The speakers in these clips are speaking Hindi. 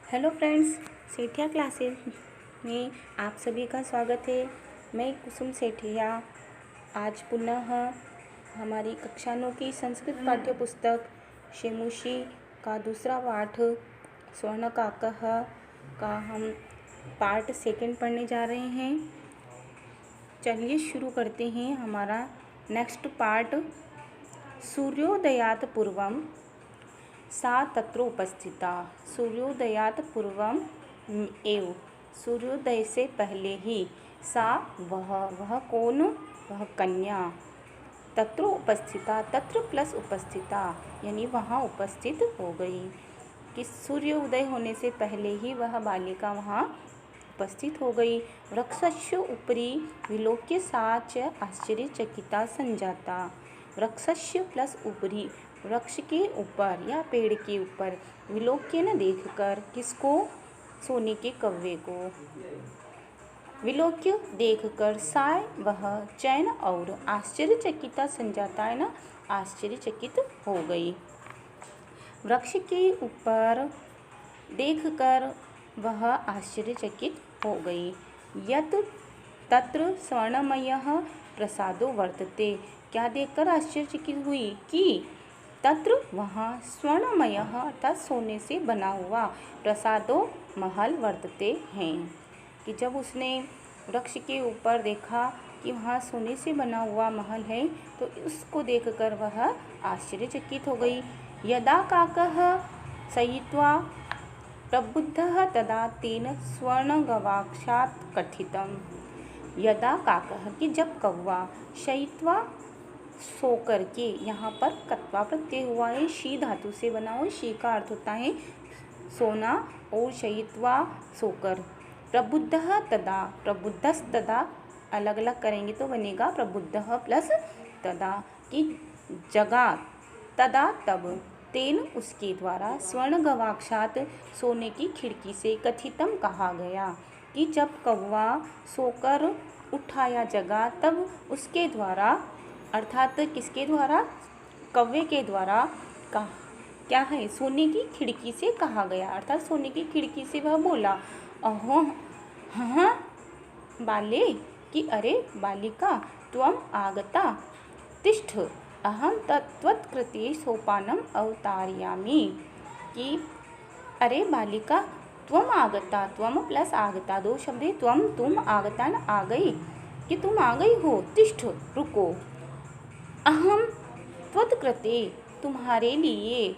हेलो फ्रेंड्स, सेठिया क्लासेस में आप सभी का स्वागत है। मैं कुसुम सेठिया आज पुनः हमारी कक्षा 9 की संस्कृत पाठ्य पुस्तक शेमुषी का दूसरा पाठ स्वर्णकाकः का हम पार्ट सेकंड पढ़ने जा रहे हैं। चलिए शुरू करते हैं हमारा नेक्स्ट पार्ट। सूर्योदयात पूर्वम सा तत्र उपस्थिता। सूर्योदयात पूर्वम एव, सूर्योदय से पहले ही, सा वह कौन, वह कन्या, तत्र उपस्थिता, तत्र प्लस उपस्थिता यानी वहाँ उपस्थित हो गई। कि सूर्योदय होने से पहले ही वह बालिका वहाँ उपस्थित हो गई। वृक्षस्य उपरि विलोक्य सा च आश्चर्यचकिता संजाता। वृक्षस्य प्लस उपरि, वृक्ष के ऊपर या पेड़ के ऊपर, विलोक्य न देखकर, किसको, सोने के कौवे को, विलोक्य देखकर, साय वह, चैन और, आश्चर्यचकिता संजाता है ना, आश्चर्यचकित हो गई। वृक्ष के ऊपर देखकर वह आश्चर्यचकित हो गई। यत तत्र स्वर्णमयः प्रसादो वर्तते, क्या देखकर आश्चर्यचकित हुई कि तत्र वहाँ स्वर्णमयः अर्थात सोने से बना हुआ, प्रसादो महल वर्तते हैं। कि जब उसने वृक्ष के ऊपर देखा कि वहाँ सोने से बना हुआ महल है तो उसको देखकर वह आश्चर्यचकित हो गई। यदा काकः शयित्वा प्रबुद्धः तदा तेन स्वर्णगवाक्षात् कथितम्। यदा काकः कि जब कौवा, शयित्वा सो करके, यहाँ पर कत्वा प्रत्यय हुआ है, शी धातु से बना हुआ। शी का अर्थ होता है सोना और शयित्वा सोकर। प्रबुद्धः तदा, प्रबुद्धस्तदा अलग अलग करेंगे तो बनेगा प्रबुद्धः प्लस तदा कि जगा, तदा तब, तेन उसके द्वारा, स्वर्ण गवाक्षात सोने की खिड़की से, कथितम कहा गया कि जब कौवा सोकर उठाया जगा तब उसके द्वारा, अर्थात किसके द्वारा, कौवे के द्वारा क्या है, सोने की खिड़की से कहा गया। अर्थात सोने की खिड़की से वह बोला, अहो हाँ बाले, कि अरे बालिका, त्वम आगता, तिष्ठ, अहम त्वत्कृते सोपानम अवतारयामि। कि अरे बालिका, त्वम आगता, त्वम प्लस आगता दो शब्द है, त्वम तुम, आगता न आ गई, कि तुम आ गई हो, तिष्ठ रुको, अहम त्वत्कृते तुम्हारे लिए,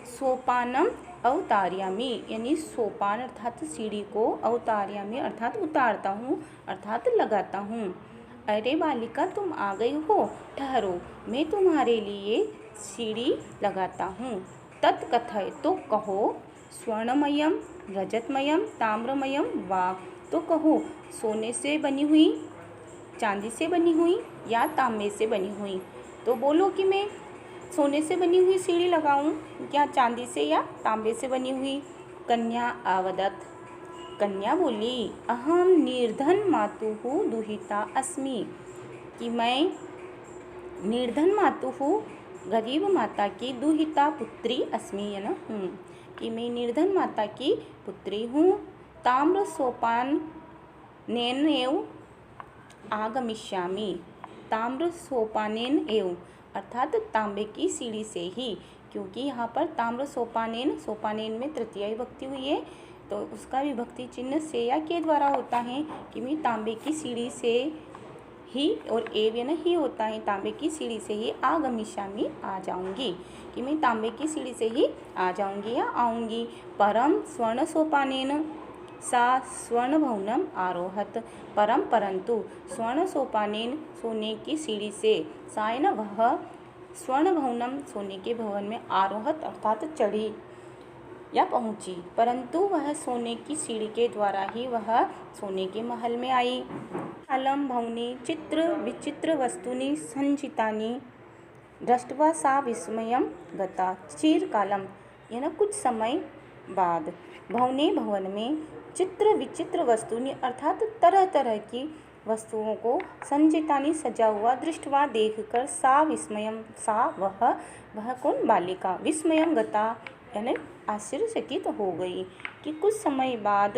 सोपानम अवतारयामि यानी सोपान अर्थात सीढ़ी को, अवतारयामि अर्थात उतारता हूँ, अर्थात लगाता हूँ। अरे बालिका तुम आ गई हो, ठहरो, मैं तुम्हारे लिए सीढ़ी लगाता हूँ। तत्कथय तो कहो, स्वर्णमयम रजतमयम ताम्रमयम वा, तो कहो सोने से बनी हुई, चांदी से बनी हुई या तांबे से बनी हुई। तो बोलो कि मैं सोने से बनी हुई सीढ़ी लगाऊं या चांदी से या तांबे से बनी हुई। कन्या आवदत, कन्या बोली, अहम निर्धन मातुः दुहिता अस्मि, कि मैं निर्धन मातुः गरीब माता की, दुहिता पुत्री अस्मि है ना, कि मैं निर्धन माता की पुत्री हूँ। ताम्र सोपान नेन एव आगमिष्यामि, ताम्र सोपानेन एव अर्थात तांबे की सीढ़ी से ही, क्योंकि यहाँ पर ताम्र सोपानेन, सोपानेन में तृतीया विभक्ति हुई है तो उसका विभक्ति चिन्ह से या के द्वारा होता है कि मैं तांबे की सीढ़ी से ही, और एव न ही होता है, तांबे की सीढ़ी से ही, आगमिष्यामि आ जाऊंगी, कि मैं तांबे की सीढ़ी से ही आ जाऊंगी या आऊँगी। परम स्वर्ण सोपानेन सा स्वर्ण भवनम आरोहत, परम परंतु, स्वर्ण सोपानेन सोने की सीढ़ी से, सायन वह, स्वर्ण भवनम सोने के भवन में, आरोहत अर्थात चढ़ी या पहुँची, परंतु वह सोने की सीढ़ी के द्वारा ही वह सोने के महल में आई। कालम भवने चित्र विचित्र वस्तुनि संचितानि दृष्ट्वा सा विस्मयं गता। चिरकालम यानी कुछ समय बाद, भवने भवन में, चित्र विचित्र वस्तुनि अर्थात तरह तरह की वस्तुओं को, संचितानि सजा हुआ, दृष्टवा देखकर, सा विस्मयम सा वह कौन, बालिका, विस्मयम गता यानी आश्चर्यचकित हो गई कि कुछ समय बाद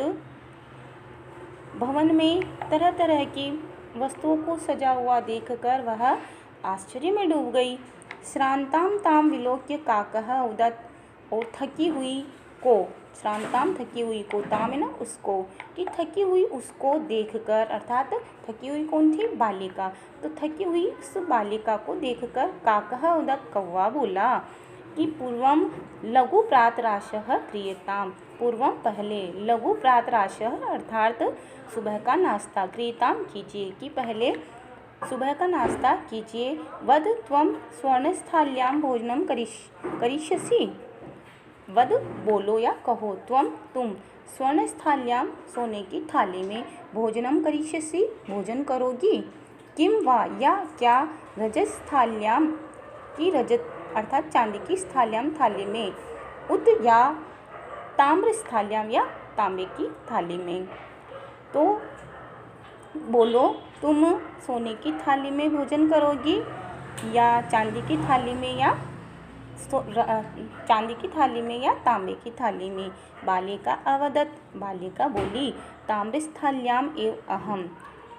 भवन में तरह तरह की वस्तुओं को सजा हुआ देखकर वह आश्चर्य में डूब गई। श्रांताम ताम विलोक्य काकः उदत, और थकी हुई को, श्रांताम थकी हुई को, ताम है ना उसको, कि थकी हुई उसको देखकर, अर्थात थकी हुई कौन थी? बालिका। तो थकी हुई उस बालिका को देखकर काकः उदत, कौवा बोला कि पूर्वम लघु प्रातराशः क्रियताम, पूर्वम पहले, लघु प्रातराशः अर्थात सुबह का नाश्ता, क्रियताम कीजिए, कि पहले सुबह का नाश्ता कीजिए। वद त्वम स्वर्णस्थाल्याम भोजनम करिष्यसि, वद बोलो या कहो, त्वम तुम, स्वर्णस्थाल्याम सोने की थाली में, भोजनम करिष्यसि भोजन करोगी, किम वा या क्या, रजस्थाल्याम की रजत अर्थात चांदी की स्थाल्याम थाली में, उत या ताम्र स्थाल्याम या तांबे की थाली में। तो बोलो तुम सोने की थाली में भोजन करोगी या चांदी की थाली में, या चांदी की थाली में या तांबे की थाली में। बालिका अवदत, बालिका बोली, ताम्रस्थाल्याम एव अहम,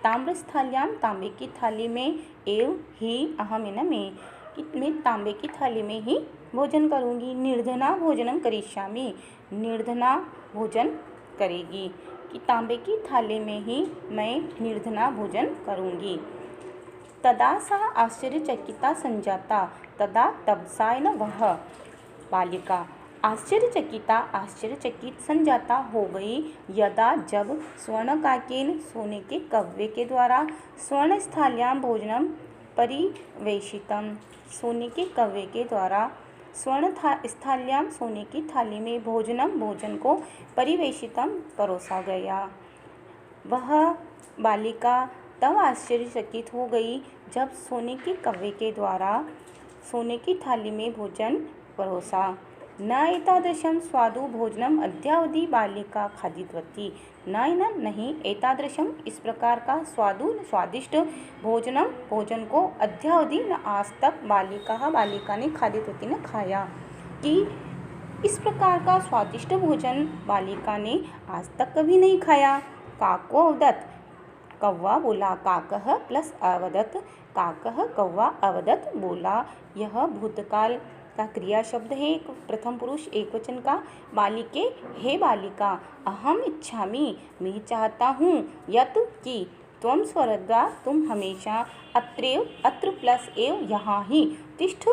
ताम्रस्थाल्याम तांबे की थाली में, एव ही अहम है ना मैं तांबे की थाली में ही भोजन करूंगी। निर्धना भोजनम करिष्यामि, निर्धना भोजन करेगी, कि तांबे की थाली में ही मैं निर्धना भोजन करूंगी। तदा सा आश्चर्यचकिता संजाता, तदा तब सा न वह बालिका आश्चर्यचकित संजाता हो गई। यदा जब स्वर्णकाकेन सोने के कव्वे के द्वारा, स्वर्णस्थाल्याम भोजनम परिवेशितम, सोने के कव्वे के द्वारा स्थाल्याम सोने की थाली में, भोजनम भोजन को, परिवेशितम परोसा गया। वह बालिका तब आश्चर्यचकित हो गई जब सोने के कव्वे के द्वारा सोने की थाली में भोजन परोसा। न एतादृशं स्वादु भोजनम अद्यावधि बालिका खादितवती, नहीं एतादृशम इस प्रकार का स्वादिष्ट भोजन को अद्यावधि न आज तक बालिका ने खादितवती ने खाया, कि इस प्रकार का स्वादिष्ट भोजन बालिका ने आज तक कभी नहीं खाया। काको अवदत, कौवा बोला, काकः प्लस अवदत, काकः कौवा अवदत बोला। यह भूतकाल का क्रिया शब्द है, प्रथम पुरुष एकवचन का। बालिके, हे बालिका, अहम इच्छामि, मैं चाहता हूँ, यत कि त्वम स्वर्गा, तुम हमेशा, अत्र प्लस एव यहाँ ही, तिष्ठ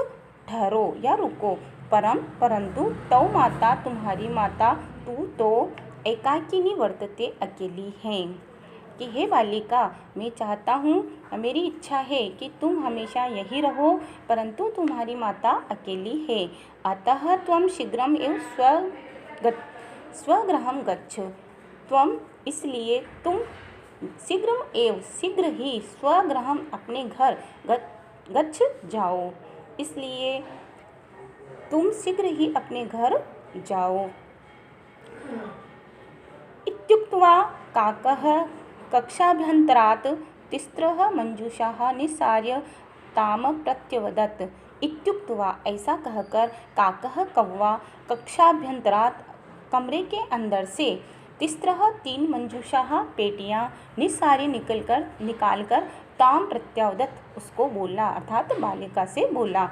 ठहरो या रुको, परंतु तौ माता तुम्हारी माता, तू तो एकाकिनी वर्तते अकेली है, कि हे बालिका, मैं चाहता हूँ, मेरी इच्छा है कि तुम हमेशा यही रहो, परंतु तुम्हारी माता अकेली है। अतः त्वम शीघ्रम एव स्वगृहं गच्छ, त्वम इसलिए तुम शीघ्र ही स्वगृहं अपने घर गच्छ जाओ, इसलिए तुम शीघ्र ही अपने घर जाओ। इत्युक्त्वा काकः कक्षाभ्यन्तरात् तिस्रः मंजूषाः निस्सार्य ताम प्रत्यवदत्। इत्युक्त्वा ऐसा कहकर काकः कौवा कक्षाभ्यन्तरात् कमरे के अंदर से तिस्रः 3 मंजूषाः पेटियाँ निस्सार्य निकालकर ताम प्रत्यावदत् उसको बोला, अर्थात बालिका से बोला।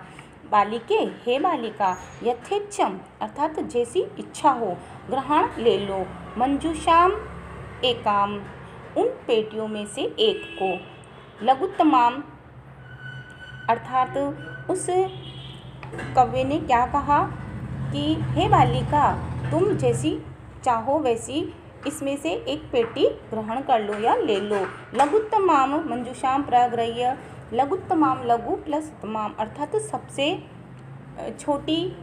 बालिके, हे बालिका, यथेच्छम अर्थात जैसी इच्छा हो, ग्रहण ले लो, मंजूषाम एकाम उन पेटियों में से एक को, लघुत्तमाम अर्थात उस कव्वे ने क्या कहा कि हे बालिका, तुम जैसी चाहो वैसी इसमें से एक पेटी ग्रहण कर लो या ले लो। लघुत्तमाम मंजूषाम प्रग्रह्य, लघुत्तमाम लघु प्लस तमाम अर्थात सबसे छोटी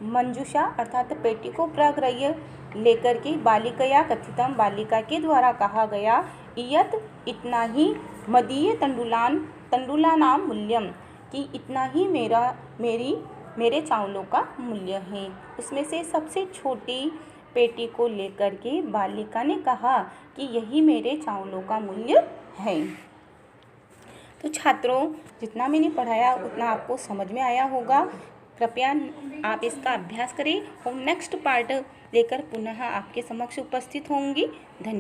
मंजूषा अर्थात पेटी को प्रग्रह्य लेकर के बालिकया कथितम बालिका के द्वारा कहा गया, इयत इतना ही, मदीय तंडुलानाम मूल्यम कि इतना ही मेरे चावलों का मूल्य है। उसमें से सबसे छोटी पेटी को लेकर के बालिका ने कहा कि यही मेरे चावलों का मूल्य है। तो छात्रों, जितना मैंने पढ़ाया उतना आपको समझ में आया होगा। कृपया आप इसका अभ्यास करें और नेक्स्ट पार्ट लेकर पुनः आपके समक्ष उपस्थित होंगी। धन्यवाद।